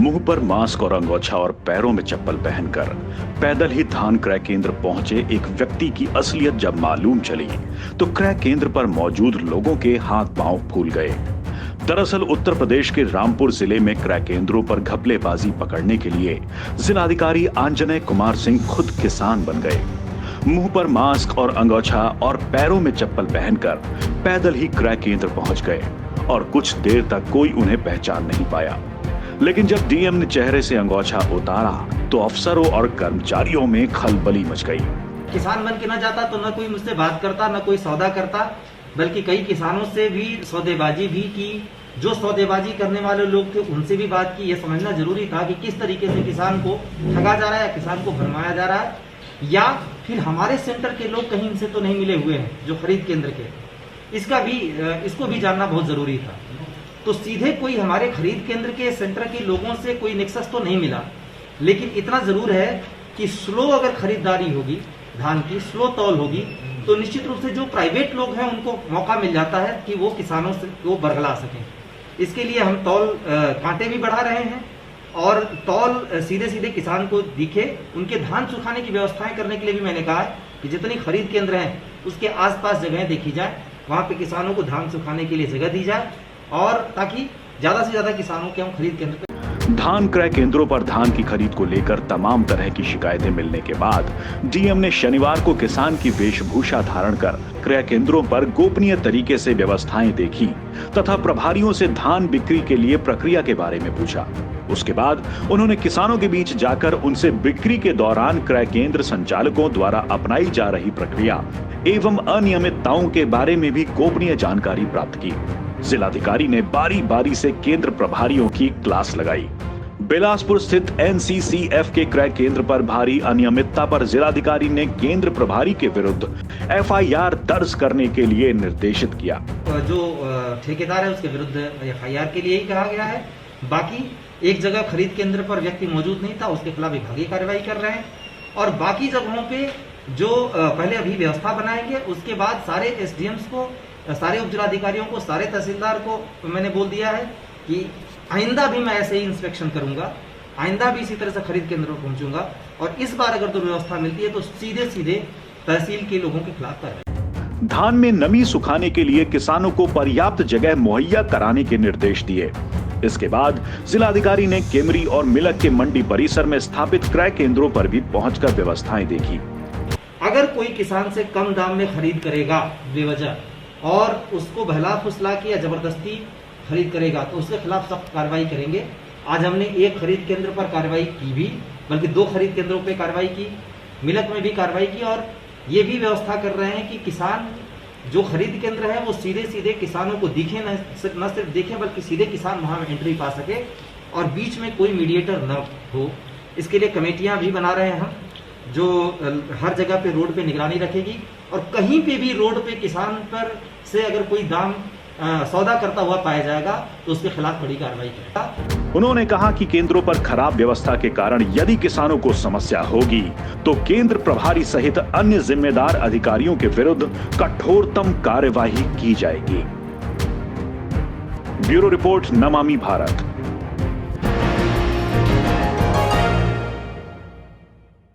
मुंह पर मास्क और अंगोछा और पैरों में चप्पल पहनकर पैदल ही धान क्रय केंद्र पहुंचे एक व्यक्ति की असलियत जब मालूम चली तो क्रय केंद्र पर मौजूद लोगों के हाथ पांव फूल गए। दरअसल उत्तर प्रदेश के रामपुर जिले में क्रय केंद्रों पर घपलेबाजी पकड़ने के लिए जिलाधिकारी आंजनेय कुमार सिंह खुद किसान बन गए। मुंह पर मास्क और अंगोछा और पैरों में चप्पल पहनकर पैदल ही क्रय केंद्र पहुंच गए और कुछ देर तक कोई उन्हें पहचान नहीं पाया। लेकिन जब डीएम ने चेहरे से अंगोछा उतारा तो अफसरों और कर्मचारियों में खलबली मच गई। किसान बन के न जाता तो न कोई मुझसे बात करता, न कोई सौदा करता, बल्कि कई किसानों से भी सौदेबाजी भी की। जो सौदेबाजी करने वाले लोग थे उनसे भी बात की। यह समझना जरूरी था कि किस तरीके से किसान को ठगा जा रहा है या किसान को भरमाया जा रहा है, या फिर हमारे सेंटर के लोग कहीं इनसे तो नहीं मिले हुए हैं जो खरीद केंद्र के। इसको भी जानना बहुत जरूरी था। तो सीधे कोई हमारे खरीद केंद्र के सेंटर के लोगों से कोई नेक्सस तो नहीं मिला, लेकिन इतना जरूर है कि स्लो अगर खरीदारी होगी, धान की स्लो तौल होगी, तो निश्चित रूप से जो प्राइवेट लोग हैं उनको मौका मिल जाता है कि वो किसानों से वो बरगला सकें। इसके लिए हम तौल कांटे भी बढ़ा रहे हैं और तौल सीधे सीधे किसान को दिखे। उनके धान सुखाने की व्यवस्थाएं करने के लिए भी मैंने कहा है कि जितनी खरीद केंद्र हैं उसके आसपास जगहें देखी जाए, वहां पे किसानों को धान सुखाने के लिए जगह दी जाए और ताकि ज्यादा से ज्यादा किसानों के हम खरीद केंद्र पे। धान क्रय केंद्रों पर धान की खरीद को लेकर तमाम तरह की शिकायतें मिलने के बाद डीएम ने शनिवार को किसान की वेशभूषा धारण कर क्रय केंद्रों पर गोपनीय तरीके से व्यवस्थाएं देखी तथा प्रभारियों से धान बिक्री के लिए प्रक्रिया के बारे में पूछा। उसके बाद उन्होंने किसानों के बीच जाकर उनसे बिक्री के दौरान क्रय केंद्र संचालकों द्वारा अपनाई जा रही प्रक्रिया एवं अनियमितताओं के बारे में भी गोपनीय जानकारी प्राप्त की। जिलाधिकारी ने बारी बारी से केंद्र प्रभारियों की क्लास लगाई। बिलासपुर स्थित एनसीसीएफ के क्रय केंद्र पर भारी अनियमितता पर जिलाधिकारी ने केंद्र प्रभारी के विरुद्ध एफआईआर दर्ज करने के लिए निर्देशित किया। जो ठेकेदार है उसके विरुद्ध एफआईआर के लिए ही कहा गया है। बाकी एक जगह खरीद केंद्र पर व्यक्ति मौजूद नहीं था, उसके खिलाफ विभागीय कार्रवाई कर रहे हैं और बाकी जगहों पे जो पहले अभी व्यवस्था बनाएंगे, उसके बाद सारे एसडीएम्स को, सारे उप जिलाधिकारियों को, सारे तहसीलदार को मैंने बोल दिया है कि आइंदा भी मैं ऐसे ही इंस्पेक्शन करूंगा, आइंदा भी इसी तरह से खरीद केंद्र पर पहुंचूंगा और इस बार अगर दुर्व्यवस्था मिलती है तो सीधे सीधे तहसील के लोगों के खिलाफ कार्रवाई। धान में नमी सुखाने के लिए किसानों को पर्याप्त जगह मुहैया कराने के निर्देश दिए। इसके बाद जिलाधिकारी ने केमरी और मिलक के मंडी परिसर में स्थापित क्रय केंद्रों पर भी पहुंचकर व्यवस्थाएं देखी। अगर कोई किसान से कम दाम में खरीद करेगा बेवजह और उसको बहला फुसला के या जबरदस्ती खरीद करेगा तो उसके खिलाफ सख्त कार्रवाई करेंगे। आज हमने एक खरीद केंद्र पर कार्रवाई की भी, बल्कि 2 खरीद केंद्रों पर कार्रवाई की, मिलक में भी कार्रवाई की और ये भी व्यवस्था कर रहे हैं कि किसान जो खरीद केंद्र है वो सीधे सीधे किसानों को दिखे, न सिर्फ देखें बल्कि सीधे किसान वहां में एंट्री पा सके और बीच में कोई मीडिएटर न हो। इसके लिए कमेटियां भी बना रहे हैं हम, जो हर जगह पे रोड पे निगरानी रखेगी और कहीं पे भी रोड पे किसान पर से अगर कोई दाम सौदा करता हुआ पाया जाएगा तो उसके खिलाफ बड़ी कार्रवाई करेगा। उन्होंने कहा कि केंद्रों पर खराब व्यवस्था के कारण यदि किसानों को समस्या होगी तो केंद्र प्रभारी सहित अन्य जिम्मेदार अधिकारियों के विरुद्ध कठोरतम कार्यवाही की जाएगी। Bureau report, Namami Bharat.